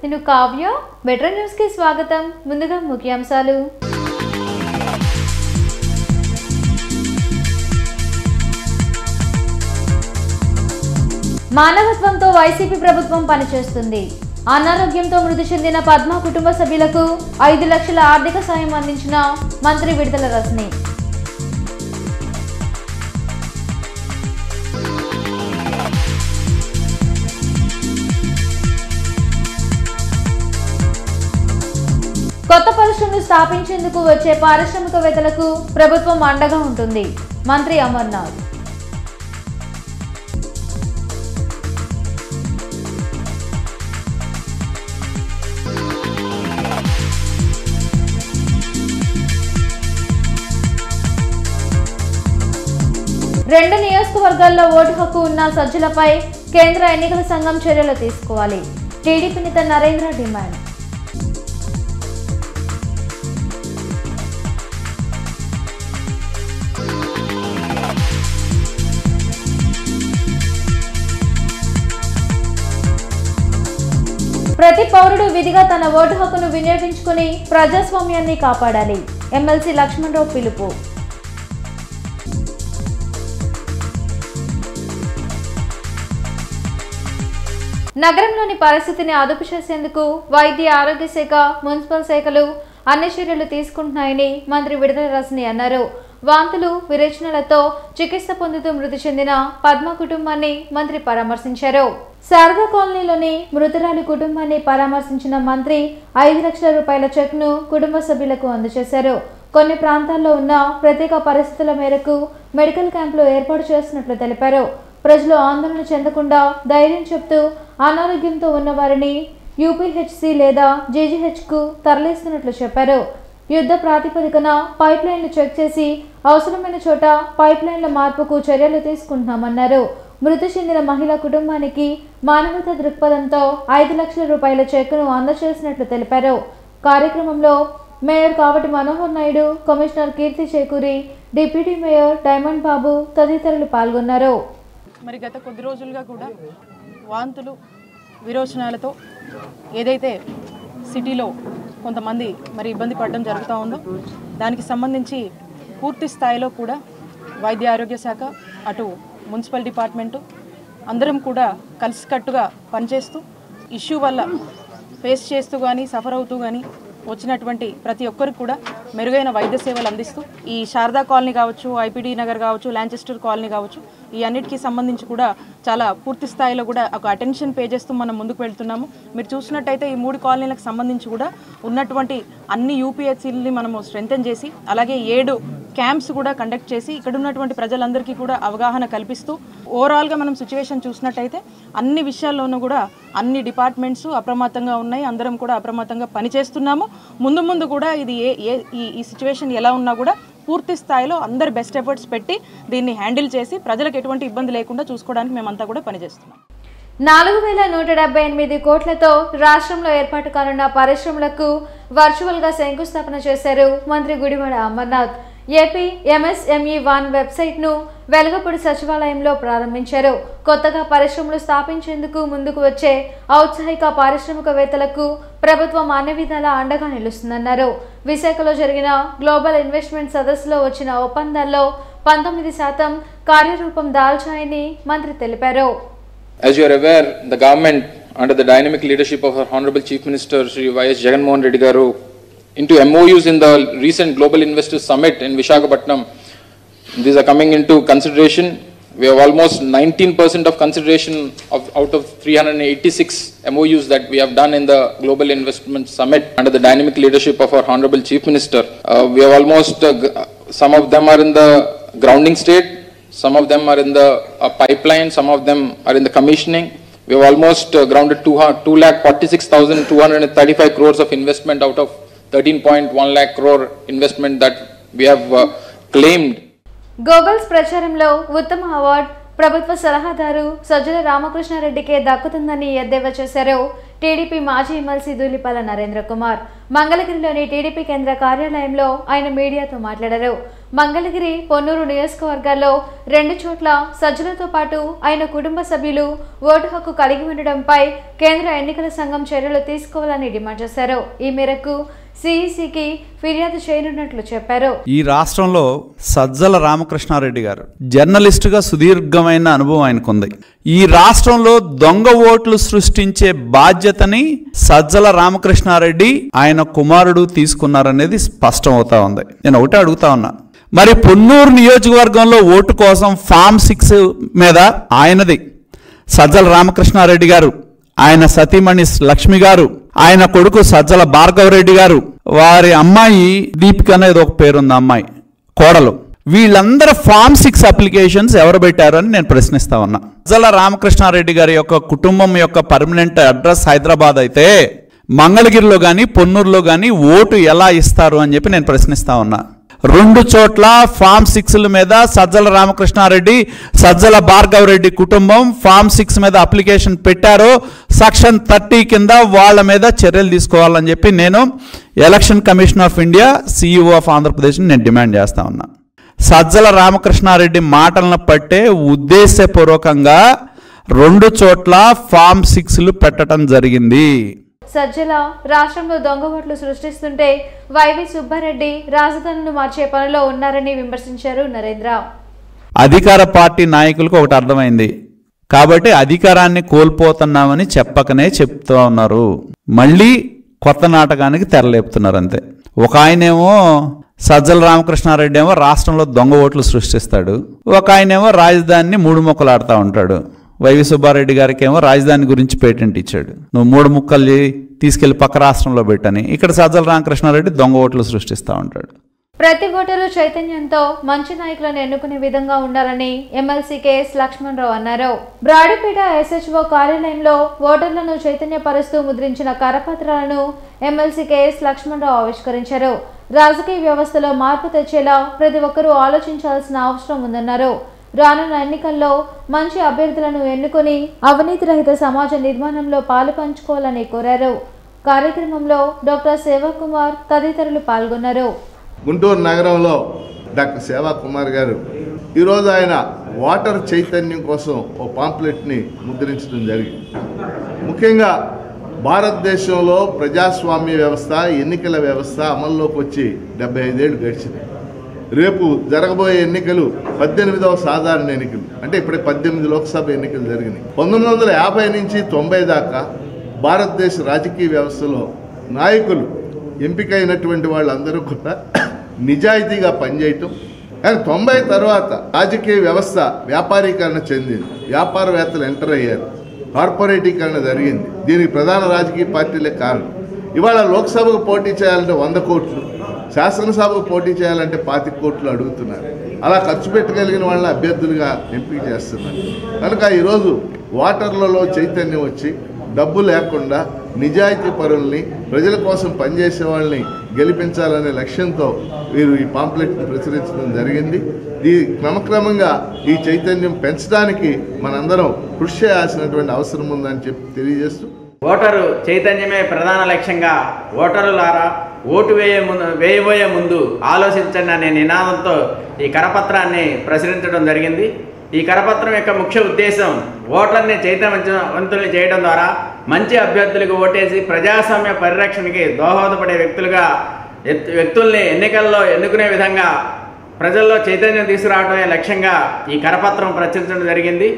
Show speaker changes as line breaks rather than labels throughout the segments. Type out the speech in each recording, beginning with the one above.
నేను Kavya metro news కి స్వాగతం. ముందుగా ముఖ్యాంశాలు. మానవత్వంతో వైసీపీ ప్రభుత్వం పనిచేస్తుంది. అనారోగ్యంతో మృతి చెందిన పద్మ కుటుంబ సభ్యులకు 5 లక్షల ఆర్థిక సాయం అందించిన మంత్రి విడుదల రజని. కొత్త పరిశ్రమలు స్థాపించేందుకు వచ్చే పారిశ్రామికవేత్తలకు ప్రభుత్వం అండగా ఉంటుంది. మంత్రి అమర్నాథ్. రెండు నియోజకవర్గాల్లో ఓటు హక్కు ఉన్న సభ్యులపై కేంద్ర ఎన్నికల సంఘం చర్యలు తీసుకోవాలి. టీడీపీ నేత నరేంద్ర డిమాండ్. ప్రతి పౌరుడు విధిగా తన ఓటు హక్కును వినియోగించుకుని ప్రజాస్వామ్యాన్ని కాపాడాలి. ఎమ్మెల్సీ లక్ష్మణరావు పిలుపు. నగరంలోని పరిస్థితిని అదుపు చేసేందుకు వైద్య ఆరోగ్య శాఖ, మున్సిపల్ శాఖలు అన్ని చర్యలు తీసుకుంటున్నాయని మంత్రి విడుదల రజని అన్నారు. వాంతులు, విరేచనలతో చికిత్స పొందుతూ మృతి చెందిన పద్మ కుటుంబాన్ని మంత్రి పరామర్శించారు. శారదా కాలనీలోని మృతురాలి కుటుంబాన్ని పరామర్శించిన మంత్రి 5 లక్షల రూపాయల చెక్ను కుటుంబ సభ్యులకు అందజేశారు. కొన్ని ప్రాంతాల్లో ఉన్న ప్రత్యేక పరిస్థితుల మేరకు మెడికల్ క్యాంపులు ఏర్పాటు చేస్తున్నట్లు తెలిపారు. ప్రజలు ఆందోళన చెందకుండా ధైర్యం చెప్తూ అనారోగ్యంతో ఉన్న వారిని యూపీహెచ్సి లేదా జీజీహెచ్కు తరలిస్తున్నట్లు చెప్పారు. యుద్ధ ప్రాతిపదికన పైప్ లైన్లు చెక్ చేసి అవసరమైన చోట పైప్ లైన్ల మార్పుకు చర్యలు తీసుకుంటున్నామన్నారు. మృతి చెందిన మహిళా కుటుంబానికి మానవతా దృక్పథంతో 5 లక్షల రూపాయల చెక్కును అందజేసినట్లు తెలిపారు. కార్యక్రమంలో మేయర్ కావటి మనోహర్ నాయుడు, కమిషనర్ కీర్తి చేకూరి, డిప్యూటీ మేయర్ డైమండ్ బాబు తదితరులు పాల్గొన్నారు.
మరి గత కొద్ది రోజులుగా కూడా వాంతులు, విరోచనాలతో ఏదైతే సిటీలో కొంతమంది మరి ఇబ్బంది పడడం జరుగుతూ ఉందో దానికి సంబంధించి పూర్తి స్థాయిలో కూడా వైద్య ఆరోగ్య శాఖ, అటు మున్సిపల్ డిపార్ట్మెంటు అందరం కూడా కలిసికట్టుగా పనిచేస్తూ ఇష్యూ వల్ల ఫేస్ చేస్తూ కానీ సఫర్ అవుతూ కానీ వచ్చినటువంటి ప్రతి ఒక్కరికి కూడా మెరుగైన వైద్య సేవలు అందిస్తూ ఈ శారదా కాలనీ కావచ్చు, ఐపీడీ నగర్ కావచ్చు, లాంచెస్టర్ కాలనీ కావచ్చు, ఈ అన్నిటికీ సంబంధించి కూడా చాలా పూర్తి స్థాయిలో కూడా ఒక అటెన్షన్ పే చేస్తూ మనం ముందుకు వెళ్తున్నాము. మీరు చూసినట్టయితే ఈ 3 కాలనీలకు సంబంధించి కూడా ఉన్నటువంటి అన్ని యూపీహెచ్సీలని మనము స్ట్రెంథెన్ చేసి అలాగే 7 క్యాంప్స్ కూడా కండక్ట్ చేసి ఇక్కడ ఉన్నటువంటి ప్రజలందరికీ కూడా అవగాహన కల్పిస్తూ ఓవరాల్గా మనం సిచ్యువేషన్ చూసినట్టయితే అన్ని విషయాల్లోనూ కూడా అన్ని డిపార్ట్మెంట్స్ అప్రమత్తంగా ఉన్నాయి. అందరం కూడా అప్రమత్తంగా పనిచేస్తున్నాము. ముందు కూడా ఇది ఈ సిచ్యువేషన్ ఎలా ఉన్నా కూడా పూర్తి స్థాయిలో అందరు బెస్ట్ ఎఫర్ట్స్ పెట్టి దీన్ని హ్యాండిల్ చేసి ప్రజలకు ఎటువంటి ఇబ్బంది లేకుండా చూసుకోవడానికి మేమంతా కూడా పనిచేస్తున్నాం.
4178 కోట్లతో రాష్ట్రంలో ఏర్పాటు కానున్న పరిశ్రమలకు వర్చువల్ గా శంకుస్థాపన చేశారు మంత్రి Gudivada Amarnath. AP MSME1 website ను వెలగపూడి సచివాలయంలో ప్రారంభించారు. కొత్తగా పరిశ్రమలు స్థాపించేందుకు ముందుకు వచ్చే ఔత్సాహిక పారిశ్రామికవేత్తలకు ప్రభుత్వం అన్ని విధాలా అండగా నిలుస్తుందన్నారు. విశాఖలో జరిగిన గ్లోబల్ ఇన్వెస్ట్మెంట్ సదస్సులో వచ్చిన ఒప్పందాల్లో 19% కార్యరూపం దాల్చాయని మంత్రి తెలిపారు.
As you are aware, the government under the dynamic leadership of our Honorable Chief Minister Shri Y.S. Jagannath Reddy Garu into MOUs in the recent Global Investors Summit in Visakhapatnam. These are coming into consideration. We have almost 19% of consideration out of 386 MOUs that we have done in the Global Investment Summit under the dynamic leadership of our Honorable Chief Minister. We have almost, some of them are in the grounding state, some of them are in the pipeline, some of them are in the commissioning. We have almost grounded 2,46,235 crores of investment out of 13.1 lakh crore investment that we have claimed.
Goggles ప్రచారంలో ఉత్తమ award ప్రభుత్వ సలహాదారు సజ్జల రామకృష్ణారెడ్డికే దక్కుతుందని ఎద్దేవా చేశారు TDP మాజీ MLC Dhulipala Narendra Kumar. మంగళగిరిలోని TDP కేంద్ర కార్యాలయంలో ఆయన మీడియాతో మాట్లాడారు. మంగళగిరి పొన్నూరు నియోజకవర్గాల్లో 2 చోట్ల సజ్జలతో పాటు ఆయన కుటుంబ సభ్యులు ఓటు హక్కు కలిగి ఉండడంపై కేంద్ర ఎన్నికల సంఘం చర్యలు తీసుకోవాలని డిమాండ్ చేశారు. ఈ మేరకు సిఈసికి ఫిర్యాదు చేయనున్నట్లు చెప్పారు.
ఈ రాష్ట్రంలో సజ్జల రామకృష్ణారెడ్డి గారు జర్నలిస్టుగా సుదీర్ఘమైన అనుభవం ఆయనకుంది. ఈ రాష్ట్రంలో దొంగ ఓట్లు సృష్టించే బాధ్యతని సజ్జల రామకృష్ణారెడ్డి ఆయన కుమారుడు తీసుకున్నారనేది స్పష్టం అవుతా ఉంది. నేను ఒకటే అడుగుతా ఉన్నా, మరి పొన్నూరు నియోజకవర్గంలో ఓటు కోసం ఫామ్ 6 మీద ఆయనది సజ్జల రామకృష్ణారెడ్డి గారు, ఆయన సతీమణి లక్ష్మి గారు, ఆయన కొడుకు సజ్జల భార్గవరెడ్డి గారు, వారి అమ్మాయి దీపిక అనేది ఒక పేరుంది అమ్మాయి కోడలు, వీళ్ళందరూ ఫామ్ 6 అప్లికేషన్స్ ఎవరు పెట్టారు అని నేను ప్రశ్నిస్తా ఉన్నా. సజ్జల రామకృష్ణారెడ్డి గారి యొక్క కుటుంబం యొక్క పర్మనెంట్ అడ్రస్ హైదరాబాద్ అయితే మంగళగిరిలో కానీ పొన్నూరులో కానీ ఓటు ఎలా ఇస్తారు అని చెప్పి నేను ప్రశ్నిస్తా ఉన్నా. 2 చోట్ల ఫామ్ 6ల మీద సజ్జల రామకృష్ణారెడ్డి, సజ్జల భార్గవరెడ్డి కుటుంబం ఫామ్ 6 మీద అప్లికేషన్ పెట్టారో సెక్షన్ 30 కింద వాళ్ళ మీద చర్యలు తీసుకోవాలని చెప్పి నేను election commission of India CEO of ఆంధ్రప్రదేశ్ని నేను డిమాండ్ చేస్తా ఉన్నా. సజ్జల రామకృష్ణారెడ్డి మాటలను పట్టే ఉద్దేశపూర్వకంగా 2 చోట్ల ఫామ్ 6లు పెట్టడం జరిగింది.
సజ్జల రాష్ట్రంలో దొంగ ఓట్లు సృష్టిస్తుంటే వైవి సుబ్బారెడ్డి రాజధానిని మార్చే పనిలో ఉన్నారని విమర్శించారు నరేంద్ర.
అధికార పార్టీ నాయకులకు ఒకటి అర్థమైంది కాబట్టి అధికారాన్ని కోల్పోతున్నామని చెప్పకనే చెప్తూ ఉన్నారు. మళ్ళీ కొత్త నాటకానికి తెరలేపుతున్నారు అంతే. ఒక ఆయనేమో సజ్జల రామకృష్ణారెడ్డి ఏమో రాష్ట్రంలో దొంగ ఓట్లు సృష్టిస్తాడు, ఒక ఆయనేమో రాజధానిని 3 ముక్కలు ఆడుతూ ఉంటాడు. వైవి సుబ్బారెడ్డి గారికి ఏమో రాజధాని గురించి పేటెంట్ ఇచ్చాడు, నువ్వు 3 ముక్కలు తీసుకెళ్లి పక్క రాష్ట్రంలో పెట్టని. ఇక్కడ సజ్జల రామకృష్ణారెడ్డి దొంగ ఓట్లు సృష్టిస్తూ ఉంటాడు.
ప్రతి ఓటరు చైతన్యంతో మంచి నాయకులను ఎన్నుకునే విధంగా ఉండాలని ఎమ్మెల్సీ కేఎస్ లక్ష్మణరావు అన్నారు. బ్రాడీపేట SHO కార్యాలయంలో ఓటర్లను చైతన్యపరుస్తూ ముద్రించిన కరపత్రాలను ఎమ్మెల్సీ కేఎస్ లక్ష్మణరావు ఆవిష్కరించారు. రాజకీయ వ్యవస్థలో మార్పు తెచ్చేలా ప్రతి ఒక్కరూ ఆలోచించాల్సిన అవసరం ఉందన్నారు. రానున్న ఎన్నికల్లో మంచి అభ్యర్థులను ఎన్నుకొని అవినీతి రహిత సమాజ నిర్మాణంలో పాలు పంచుకోవాలని కోరారు. కార్యక్రమంలో డాక్టర్ సేవాకుమార్ తదితరులు పాల్గొన్నారు.
గుంటూరు నగరంలో డాక్టర్ సేవాకుమార్ గారు ఈరోజు ఆయన వాటర్ చైతన్యం కోసం ఓ పాంప్లెట్ని ముద్రించడం జరిగింది. ముఖ్యంగా భారతదేశంలో ప్రజాస్వామ్య వ్యవస్థ, ఎన్నికల వ్యవస్థ అమల్లోకి వచ్చి 75 ఏళ్ళు గడిచింది. రేపు జరగబోయే ఎన్నికలు 18వ సాధారణ ఎన్నికలు, అంటే ఇప్పుడే 18 లోక్సభ ఎన్నికలు జరిగినాయి. 1950 నుంచి 90 దాకా భారతదేశ రాజకీయ వ్యవస్థలో నాయకులు ఎంపికైనటువంటి వాళ్ళందరూ కూడా నిజాయితీగా పనిచేయటం. కానీ 90 తర్వాత రాజకీయ వ్యవస్థ వ్యాపారీకరణ చెందింది, వ్యాపారవేత్తలు ఎంటర్ అయ్యారు, కార్పొరేటీకరణ జరిగింది. దీనికి ప్రధాన రాజకీయ పార్టీలే కారణం. ఇవాళ లోక్సభకు పోటీ చేయాలంటే 100 కోట్లు, శాసనసభకు పోటీ చేయాలంటే 25 కోట్లు అడుగుతున్నారు. అలా ఖర్చు పెట్టగలిగిన వాళ్ళని అభ్యర్థులుగా ఎంపిక చేస్తున్నారు. కనుక ఈరోజు ఓటర్లలో చైతన్యం వచ్చి డబ్బు లేకుండా నిజాయితీ పరుల్ని, ప్రజల కోసం పనిచేసే వాళ్ళని గెలిపించాలనే లక్ష్యంతో వీరు ఈ పాంప్లెట్ని ప్రచురించడం జరిగింది. ఈ క్రమక్రమంగా ఈ చైతన్యం పెంచడానికి మనందరం కృషి చేయాల్సినటువంటి అవసరం ఉందని చెప్పి తెలియజేస్తూ,
ఓటరు చైతన్యమే ప్రధాన లక్ష్యంగా ఓటరులారా ఓటు వేయబోయే ముందు ఆలోచించండి అనే నినాదంతో ఈ కరపత్రాన్ని ప్రచురించడం జరిగింది. ఈ కరపత్రం యొక్క ముఖ్య ఉద్దేశం ఓటర్ని చైతన్యవంతుల్ని చేయడం ద్వారా మంచి అభ్యర్థులకు ఓటేసి ప్రజాస్వామ్య పరిరక్షణకి దోహదపడే వ్యక్తుల్ని ఎన్నికల్లో ఎన్నుకునే విధంగా ప్రజల్లో చైతన్యం తీసుకురావడమే లక్ష్యంగా ఈ కరపత్రం ప్రచురించడం జరిగింది.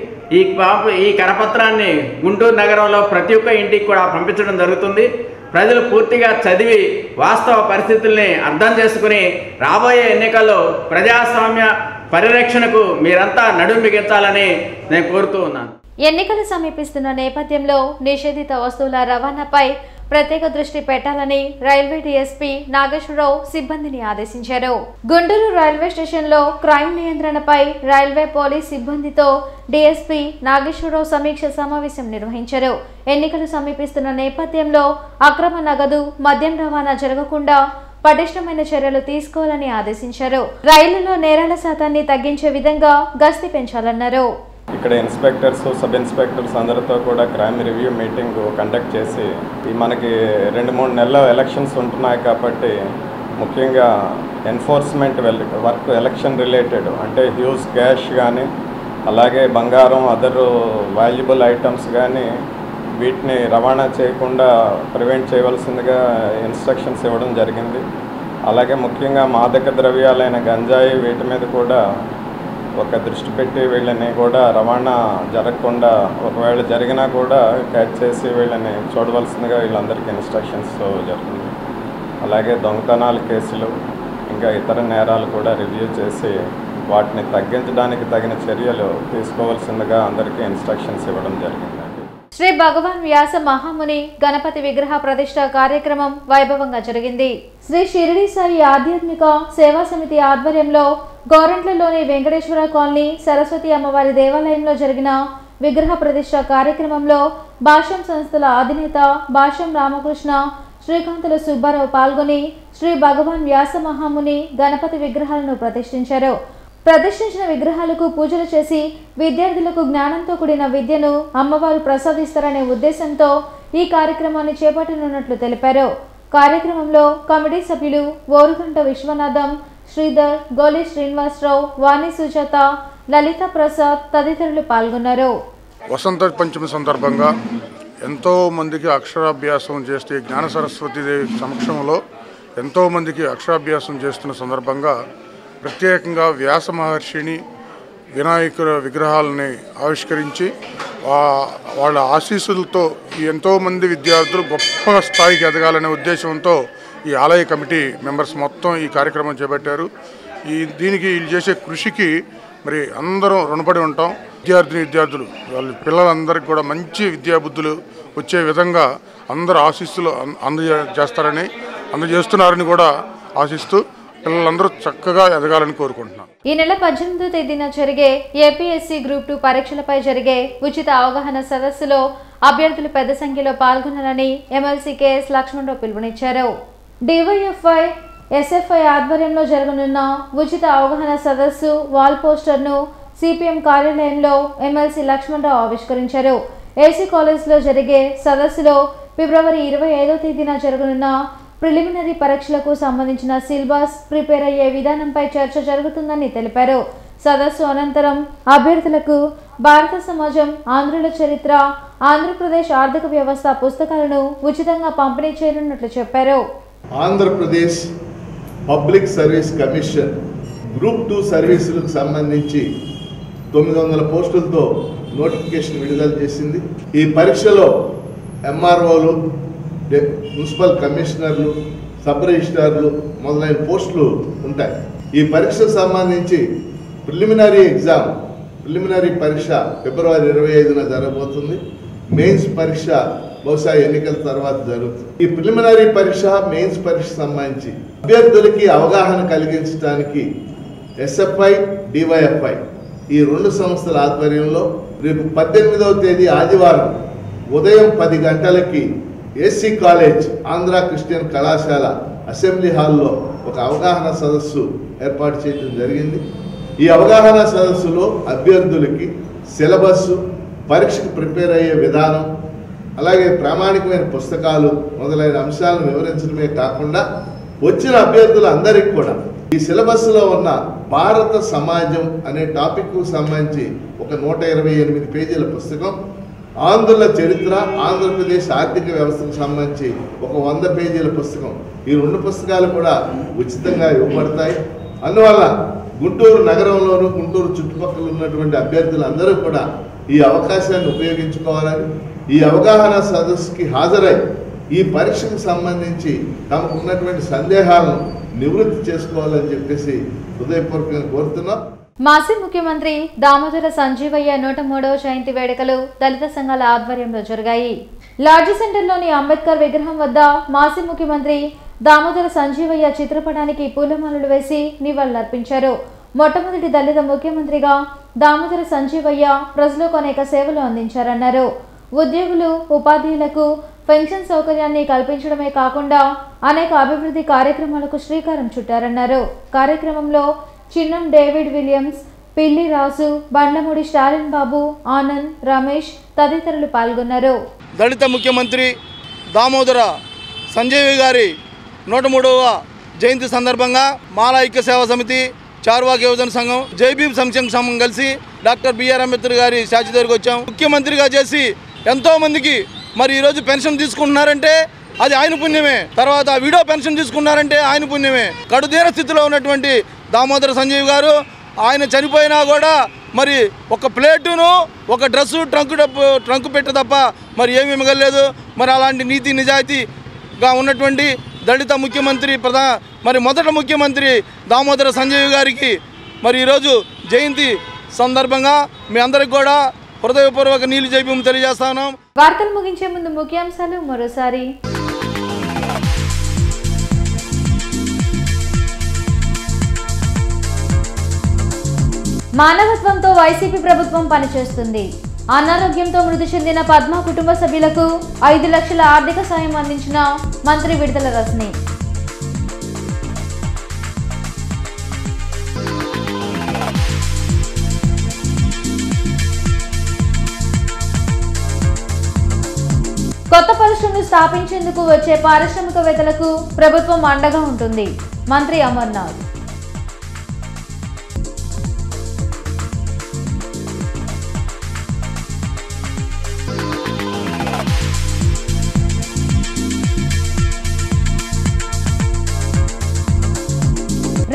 ఈ కరపత్రాన్ని గుంటూరు నగరంలో ప్రతి ఒక్క ఇంటికి కూడా పంపించడం జరుగుతుంది. ప్రజలు పూర్తిగా చదివి వాస్తవ పరిస్థితుల్ని అర్థం చేసుకుని రాబోయే ఎన్నికల్లో ప్రజాస్వామ్య పరిరక్షణకు మీరంతా నడుం బిగించాలని నేను కోరుతూ ఉన్నాను.
ఎన్నికలు సమీపిస్తున్న నేపథ్యంలో నిషేధిత వస్తువుల రవాణాపై ప్రత్యేక దృష్టి పెట్టాలని రైల్వే డీఎస్పీ నాగేశ్వరరావు సిబ్బందిని ఆదేశించారు. గుంటూరు రైల్వే స్టేషన్లో క్రైమ్ నియంత్రణపై రైల్వే పోలీస్ సిబ్బందితో డీఎస్పీ నాగేశ్వరరావు సమీక్ష సమావేశం నిర్వహించారు. ఎన్నికలు సమీపిస్తున్న నేపథ్యంలో అక్రమ నగదు, మద్యం రవాణా జరగకుండా పటిష్టమైన చర్యలు తీసుకోవాలని ఆదేశించారు. రైళ్లలో నేరాల శాతాన్ని తగ్గించే విధంగా గస్తీ పెంచాలన్నారు.
ఇక్కడ ఇన్స్పెక్టర్స్, సబ్ ఇన్స్పెక్టర్స్ అందరితో కూడా క్రైమ్ రివ్యూ మీటింగ్ కండక్ట్ చేసి, మనకి 2-3 నెలల ఎలక్షన్స్ ఉంటున్నాయి కాబట్టి ముఖ్యంగా ఎన్ఫోర్స్మెంట్ వర్క్ ఎలక్షన్ రిలేటెడ్ అంటే హ్యూజ్ క్యాష్ కానీ అలాగే బంగారం అదర్ వాల్యుబుల్ ఐటమ్స్ కానీ వీటిని రవాణా చేయకుండా ప్రివెంట్ చేయవలసిందిగా ఇన్స్ట్రక్షన్స్ ఇవ్వడం జరిగింది. అలాగే ముఖ్యంగా మాదక ద్రవ్యాలైన గంజాయి వీటి మీద కూడా ఒక దృష్టి పెట్టి వీళ్ళని కూడా రవాణా జరగకుండా ఒకవేళ జరిగినా కూడా క్యాచ్ చేసి వీళ్ళని చూడవలసిందిగా వీళ్ళందరికీ ఇన్స్ట్రక్షన్స్ జరిగింది. అలాగే దొంగతనాల కేసులు ఇంకా ఇతర నేరాలు కూడా రివ్యూ చేసి వాటిని తగ్గించడానికి తగిన చర్యలు తీసుకోవాల్సిందిగా అందరికీ ఇన్స్ట్రక్షన్స్ ఇవ్వడం జరిగింది.
శ్రీ భగవాన్ వ్యాస మహాముని గణపతి విగ్రహ ప్రతిష్ఠ కార్యక్రమం వైభవంగా జరిగింది. శ్రీ షిరిడి సాయి ఆధ్యాత్మిక సేవా సమితి ఆధ్వర్యంలో గోరంట్లలోని వెంకటేశ్వర కాలనీ సరస్వతి అమ్మవారి దేవాలయంలో జరిగిన విగ్రహ ప్రతిష్ఠ కార్యక్రమంలో భాష్యం సంస్థల అధినేత భాష్యం రామకృష్ణ, శ్రీకాంతుల సుబ్బారావు పాల్గొని శ్రీ భగవాన్ వ్యాస మహాముని గణపతి విగ్రహాలను ప్రతిష్ఠించారు. ప్రతిష్ఠించిన విగ్రహాలకు పూజలు చేసి విద్యార్థులకు జ్ఞానంతో కూడిన విద్యను అమ్మవారు ప్రసాదిస్తారనే ఉద్దేశంతో ఈ కార్యక్రమాన్ని చేపట్టనున్నట్లు తెలిపారు. కార్యక్రమంలో కమిటీ సభ్యులు ఓరుగంట విశ్వనాథం, శ్రీధర్, గోలి శ్రీనివాసరావు, వాణి సుజాత, లలిత ప్రసాద్ తదితరులు పాల్గొన్నారు.
వసంత పంచమి సందర్భంగా ఎంతో మందికి అక్షరాభ్యాసం చేస్తే జ్ఞాన సరస్వతి దేవి సమక్షంలో ఎంతో మందికి అక్షరాభ్యాసం చేస్తున్న సందర్భంగా ప్రత్యేకంగా వ్యాస మహర్షిని వినాయకుల విగ్రహాలని ఆవిష్కరించి వాళ్ళ ఆశీస్సులతో ఎంతోమంది విద్యార్థులు గొప్ప స్థాయికి ఎదగాలనే ఉద్దేశంతో ఈ ఆలయ కమిటీ మెంబర్స్ మొత్తం ఈ కార్యక్రమం చేపట్టారు. దీనికి వీళ్ళు చేసే కృషికి మరి అందరం రుణపడి ఉంటాం. విద్యార్థులు వాళ్ళ పిల్లలందరికీ కూడా మంచి విద్యాబుద్ధులు వచ్చే విధంగా అందరూ ఆశీస్సులు అందజేస్తున్నారని కూడా ఆశిస్తూ పిల్లలందరూ చక్కగా ఎదగాలని కోరుకుంటున్నాను.
ఈ నెల 18వ తేదీన జరిగే ఏపీఎస్సీ గ్రూప్ 2 పరీక్షలపై జరిగే ఉచిత అవగాహన సదస్సులో అభ్యర్థులు పెద్ద సంఖ్యలో పాల్గొనాలని ఎమ్మెల్సీ కేఎస్ లక్ష్మణరావు పిలుపునిచ్చారు. డివైఎఫ్ఐ ఎస్ఎఫ్ఐ ఆధ్వర్యంలో జరగనున్న ఉచిత అవగాహన సదస్సు వాల్ పోస్టర్ను సిపిఎం కార్యాలయంలో ఎమ్మెల్సీ లక్ష్మణరావు ఆవిష్కరించారు. ఏసీ కాలేజ్లో జరిగే సదస్సులో ఫిబ్రవరి 25వ తేదీన జరగనున్న ప్రిలిమినరీ పరీక్షలకు సంబంధించిన సిలబస్, ప్రిపేర్ అయ్యే విధానంపై చర్చ జరుగుతుందని తెలిపారు. సదస్సు అనంతరం అభ్యర్థులకు భారత సమాజం, ఆంధ్రుల చరిత్ర, ఆంధ్రప్రదేశ్ ఆర్థిక వ్యవస్థ పుస్తకాలను ఉచితంగా పంపిణీ చేయనున్నట్లు చెప్పారు.
Andhra Pradesh public service commission group 2 సర్వీసులకు సంబంధించి 900 పోస్టులతో నోటిఫికేషన్ విడుదల చేసింది. ఈ పరీక్షలో ఎంఆర్ఓలు, మున్సిపల్ కమిషనర్లు, సబ్ రిజిస్ట్రార్లు మొదలైన పోస్టులు ఉంటాయి. ఈ పరీక్షకు సంబంధించి ప్రిలిమినరీ పరీక్ష ఫిబ్రవరి 25న జరగబోతుంది. మెయిన్స్ పరీక్ష బహుశా ఎన్నికల తర్వాత జరుగుతుంది. ఈ ప్రిలిమినరీ పరీక్ష, మెయిన్స్ పరీక్ష సంబంధించి అభ్యర్థులకి అవగాహన కలిగించడానికి ఎస్ఎఫ్ఐ, డివైఎఫ్ఐ ఈ 2 సంస్థల ఆధ్వర్యంలో రేపు 18వ తేదీ ఆదివారం ఉదయం 10 గంటలకి ఏసీ కాలేజ్, ఆంధ్ర క్రిస్టియన్ కళాశాల అసెంబ్లీ హాల్లో ఒక అవగాహన సదస్సు ఏర్పాటు చేయడం జరిగింది. ఈ అవగాహన సదస్సులో అభ్యర్థులకి సిలబస్, పరీక్షకు ప్రిపేర్ అయ్యే విధానం, అలాగే ప్రామాణికమైన పుస్తకాలు మొదలైన అంశాలను వివరించడమే కాకుండా వచ్చిన అభ్యర్థులందరికీ కూడా ఈ సిలబస్లో ఉన్న భారత సమాజం అనే టాపిక్కు సంబంధించి ఒక 128 పేజీల పుస్తకం, ఆంధ్రుల చరిత్ర, ఆంధ్రప్రదేశ్ ఆర్థిక వ్యవస్థకు సంబంధించి ఒక 100 పేజీల పుస్తకం, ఈ 2 పుస్తకాలు కూడా ఉచితంగా ఇవ్వబడతాయి. అందువల్ల గుంటూరు నగరంలోను, గుంటూరు చుట్టుపక్కల ఉన్నటువంటి అభ్యర్థులందరూ కూడా ఈ అవకాశాన్ని ఉపయోగించుకోవాలని, ఈ అవగాహన సదస్సుకి హాజరై ఈ పరీక్షకు సంబంధించి తమకు ఉన్నటువంటి సందేహాలను నివృత్తి చేసుకోవాలని చెప్పేసి హృదయపూర్వకంగా కోరుతున్నాం.
మాజీ ముఖ్యమంత్రి దామోదర సంజీవయ్య 103వ జయంతి వేడుకలు దళిత సంఘాల ఆధ్వర్యంలో జరిగాయి. లాడ్జి సెంటర్లోని అంబేద్కర్ విగ్రహం వద్ద మాజీ ముఖ్యమంత్రి దామోదర సంజీవయ్య చిత్రపటానికి పూలమాలలు వేసి నివాళులర్పించారు. మొట్టమొదటి దళిత ముఖ్యమంత్రిగా దామోదర సంజీవయ్య ప్రజలకు అనేక సేవలు అందించారన్నారు. ఉద్యోగులు, ఉపాధ్యాయులకు పెన్షన్ సౌకర్యాన్ని కల్పించడమే కాకుండా అనేక అభివృద్ధి కార్యక్రమాలకు శ్రీకారం చుట్టారన్నారు. కార్యక్రమంలో చిన్నం డేవిడ్ విలియమ్స్, పిల్లి రాజు, బండ్లమూడి స్టాలిన్ బాబు, ఆనంద్, రమేష్ తదితరులు పాల్గొన్నారు.
దళిత ముఖ్యమంత్రి దామోదర సంజీవి గారి 103వ జయంతి సందర్భంగా మాలా ఐక్య సేవా సమితి, చార్వాక యువజన సంఘం, జైభీం సంక్షేమ సంఘం కలిసి డాక్టర్ బిఆర్ అంబేద్కర్ గారి స్టాచ్యూ దగ్గరికి వచ్చాం. ముఖ్యమంత్రిగా చేసి ఎంతోమందికి మరి ఈరోజు పెన్షన్ తీసుకుంటున్నారంటే అది ఆయన పుణ్యమే. తర్వాత విడో పెన్షన్ తీసుకున్నారంటే ఆయన పుణ్యమే. కడుదీన స్థితిలో ఉన్నటువంటి దామోదర సంజీవ్ గారు ఆయన చనిపోయినా కూడా మరి ఒక ప్లేటును ఒక డ్రెస్సు ట్రంకు పెట్ట తప్ప మరి ఏమీ మిగలేదు. మరి అలాంటి నీతి నిజాయితీగా ఉన్నటువంటి దళిత ముఖ్యమంత్రి మరి మొదటి ముఖ్యమంత్రి దామోదర సంజీవ్ గారికి మరి ఈరోజు జయంతి సందర్భంగా మీ అందరికి కూడా హృదయపూర్వక నీళ్ళు జైభీం తెలియజేస్తా ఉన్నాం.
వార్తలు ముగించే ముందు ముఖ్యాంశాలు మరోసారి. మానవత్వంతో వైసీపీ ప్రభుత్వం పనిచేస్తుంది. అనారోగ్యంతో మృతి చెందిన పద్మ కుటుంబ సభ్యులకు 5 లక్షల ఆర్థిక సాయం అందించిన మంత్రి విడుదల రజని. కొత్త పరిశ్రమలు స్థాపించేందుకు వచ్చే పారిశ్రామికవేత్తలకు ప్రభుత్వం అండగా ఉంటుంది. మంత్రి అమర్నాథ్.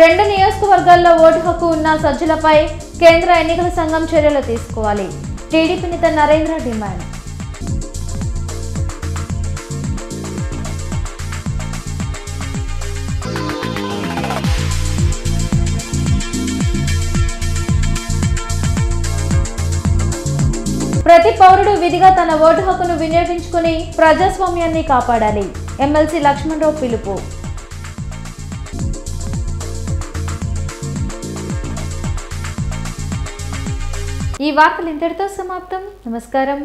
రెండు నియోజకవర్గాల్లో ఓటు హక్కు ఉన్న సజ్జలపై కేంద్ర ఎన్నికల సంఘం చర్యలు తీసుకోవాలి. టీడీపీ నేత నరేంద్ర డిమాండ్. ప్రతి పౌరుడు విధిగా తన ఓటు హక్కును వినియోగించుకుని ప్రజాస్వామ్యాన్ని కాపాడాలి. ఎమ్మెల్సీ లక్ష్మణరావు పిలుపు. ఈ వార్తలు ఇంతటితో సమాప్తం. నమస్కారం.